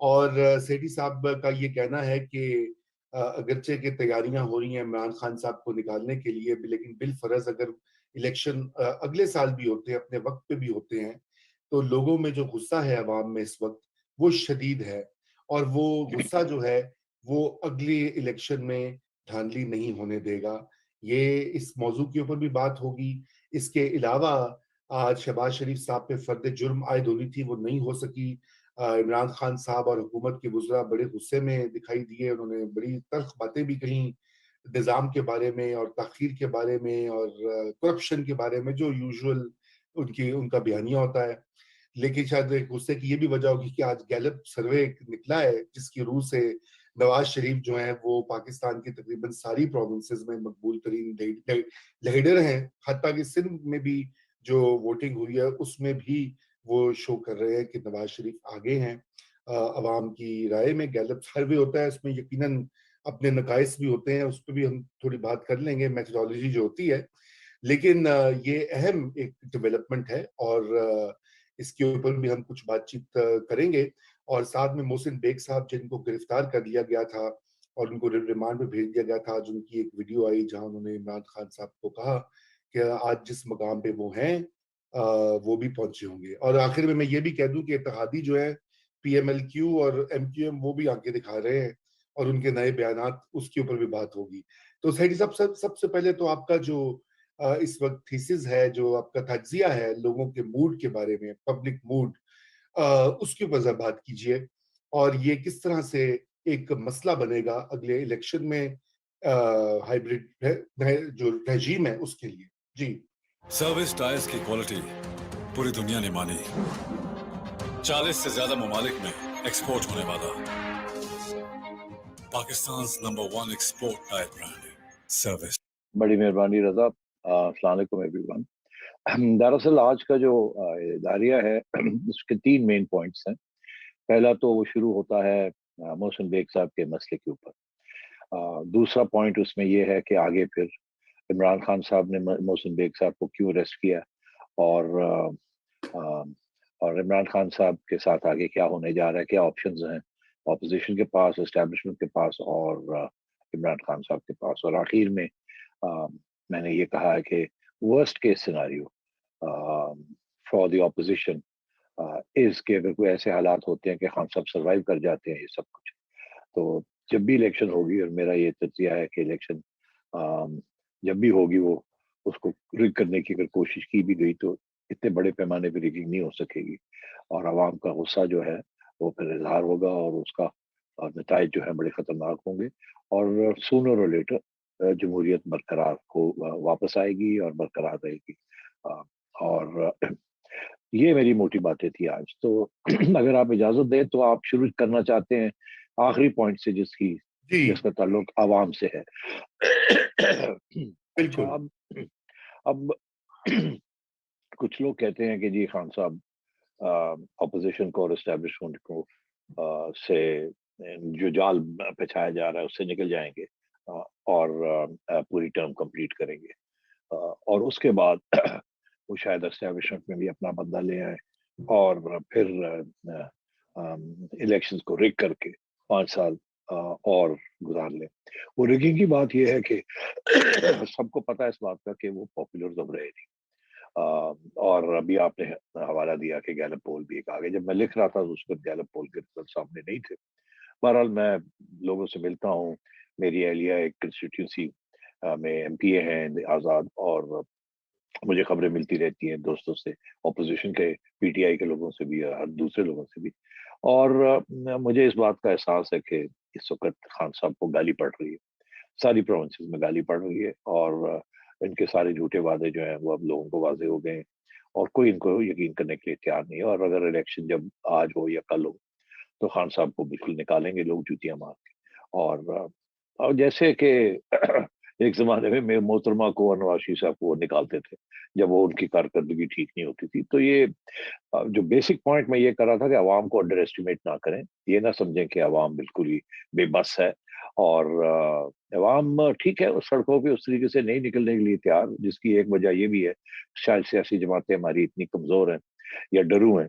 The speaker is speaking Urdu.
اور سیٹھی صاحب کا یہ کہنا ہے کہ اگرچہ کہ تیاریاں ہو رہی ہیں عمران خان صاحب کو نکالنے کے لیے، لیکن بالفرض اگر الیکشن اگلے سال بھی ہوتے ہیں، اپنے وقت پہ بھی ہوتے ہیں، تو لوگوں میں جو غصہ ہے عوام میں اس وقت وہ شدید ہے، اور وہ غصہ جو ہے وہ اگلی الیکشن میں دھاندلی نہیں ہونے دے گا۔ یہ اس موضوع کے اوپر بھی بات ہوگی۔ اس کے علاوہ آج شہباز شریف صاحب پہ فرد جرم عائد ہونی تھی، وہ نہیں ہو سکی۔ عمران خان صاحب اور حکومت کے وزراء بڑے غصے میں دکھائی دیے، انہوں نے بڑی تلخ باتیں بھی کہیں نظام کے بارے میں اور تاخیر کے بارے میں اور کرپشن کے بارے میں، جو یوزول ان کا بیانیہ ہوتا ہے۔ لیکن شاید ایک غصے کی یہ بھی وجہ ہوگی کہ آج گیلپ سروے نکلا ہے جس کی روح سے نواز شریف جو ہیں وہ پاکستان کی تقریباً ساری پروونسز میں مقبول ترین لیڈر ہیں، حتیٰ کہ سندھ میں بھی جو ووٹنگ ہوئی ہے اس میں بھی وہ شو کر رہے ہیں کہ نواز شریف آگے ہیں عوام کی رائے میں۔ گیلپ سروے ہوتا ہے، اس میں یقیناً اپنے نقائص بھی ہوتے ہیں، اس پہ بھی ہم تھوڑی بات کر لیں گے، میتھڈالوجی جو ہوتی ہے، لیکن یہ اہم ایک ڈیولپمنٹ ہے اور اس کے اوپر بھی ہم کچھ بات چیت کریں گے۔ اور ساتھ میں محسن بیگ صاحب جن کو گرفتار کر لیا گیا تھا اور ان کو ریمانڈ میں بھیج دیا گیا تھا، جن کی ایک ویڈیو آئی جہاں انہوں نے عمران خان صاحب کو کہا کہ آج جس مقام پہ وہ ہیں وہ بھی پہنچے ہوں گے۔ اور آخر میں یہ بھی کہہ دوں کہ اتحادی جو ہے پی ایم ایل کیو اور ایم کیو ایم وہ بھی آگے دکھا رہے ہیں اور ان کے نئے بیانات، اس کے اوپر بھی بات ہوگی۔ تو سیٹھی صاحب، سب سے پہلے تو آپ کا جو اس وقت تھیسز ہے، جو آپ کا تجزیہ ہے لوگوں کے موڈ کے بارے میں، پبلک موڈ، اس کے اوپر ذرا بات کیجئے، اور یہ کس طرح سے ایک مسئلہ بنے گا اگلے الیکشن میں ہائیبریڈ جو رجیم ہے اس کے لیے۔ جی۔ سروس ٹائرز کی کوالٹی پوری دنیا نے مانی، 40 سے زیادہ ممالک میں ایکسپورٹ ہونے والا Pakistan number 1 export tyre brand service. بڑی مہربانی رضا۔ السلام علیکم ایوری ون۔ دراصل آج کا جو اداریہ ہے اس کے 3 مین پوائنٹس ہیں۔ پہلا تو وہ شروع ہوتا ہے محسن بیگ صاحب کے مسئلے کے اوپر۔ دوسرا پوائنٹ اس میں یہ ہے کہ آگے پھر عمران خان صاحب نے محسن بیگ صاحب کو کیوں اریسٹ کیا، اور عمران خان صاحب کے ساتھ آگے کیا ہونے جا رہا ہے، کیا آپشنز ہیں اپوزیشن کے پاس، اسٹیبلشمنٹ کے پاس اور عمران خان صاحب کے پاس۔ اور آخر میں میں نے یہ کہا ہے کہ worst case scenario for the opposition is کہ اگر کوئی ایسے حالات ہوتے ہیں کہ خان صاحب سروائیو کر جاتے ہیں یہ سب کچھ، تو جب بھی الیکشن ہوگی، اور میرا یہ تجزیہ ہے کہ الیکشن جب بھی ہوگی وہ اس کو رگ کرنے کی اگر کوشش کی بھی گئی تو اتنے بڑے پیمانے پہ رگنگ نہیں ہو سکے گی، اور عوام کا غصہ جو ہے وہ پھر اظہار ہوگا اور اس کا نتائج جو ہے بڑے خطرناک ہوں گے، اور سونر اور لیٹر جمہوریت برقرار ہو واپس آئے گی اور برقرار رہے گی۔ اور یہ میری موٹی باتیں تھی آج۔ تو اگر آپ اجازت دیں تو آپ شروع کرنا چاہتے ہیں آخری پوائنٹ سے جس کا تعلق عوام سے ہے۔ اچھا، اب کچھ لوگ کہتے ہیں کہ جی خان صاحب اپوزیشن کو اور اسٹیبلشمنٹ کو سے جو جال پچھایا جا رہا ہے اس سے نکل جائیں گے اور پوری ٹرم کمپلیٹ کریں گے، اور اس کے بعد وہ شاید اسٹیبلشمنٹ میں بھی اپنا بدلہ لے آئے اور پھر الیکشنز کو رگ کر کے 5 سال اور گزار لیں۔ وہ رگنگ کی بات یہ ہے کہ سب کو پتہ ہے اس بات کا کہ وہ پاپولر اب رہے نہیں، اور ابھی آپ نے حوالہ دیا کہ گیلپ پول بھی ایک آگے، جب میں لکھ رہا تھا تو اس وقت گیلپ پول کے رزلٹ سامنے نہیں تھے۔ بہرحال میں لوگوں سے ملتا ہوں، میری اہلیہ ایک کنسٹیٹیونسی میں ایم پی اے ہیں آزاد، اور مجھے خبریں ملتی رہتی ہیں دوستوں سے، اپوزیشن کے پی ٹی آئی کے لوگوں سے بھی اور دوسرے لوگوں سے بھی، اور مجھے اس بات کا احساس ہے کہ اس وقت خان صاحب کو گالی پڑ رہی ہے، ساری پروونسز میں گالی پڑ رہی ہے، اور ان کے سارے جھوٹے وعدے جو ہیں وہ اب لوگوں کو واضح ہو گئے ہیں اور کوئی ان کو یقین کرنے کے لیے تیار نہیں ہے۔ اور اگر الیکشن جب آج ہو یا کل ہو تو خان صاحب کو بالکل نکالیں گے لوگ جوتیاں مار کے، اور جیسے کہ ایک زمانے میں محترمہ کو اور نواز شریف صاحب کو نکالتے تھے جب وہ ان کی کارکردگی ٹھیک نہیں ہوتی تھی۔ تو یہ جو بیسک پوائنٹ میں یہ کر رہا تھا کہ عوام کو انڈر ایسٹیمیٹ نہ کریں، یہ نہ سمجھیں کہ عوام بالکل ہی بے بس ہے، اور عوام ٹھیک ہے سڑکوں پہ اس طریقے سے نہیں نکلنے کے لیے تیار، جس کی ایک وجہ یہ بھی ہے شاید سیاسی جماعتیں ہماری اتنی کمزور ہیں یا ڈرو ہیں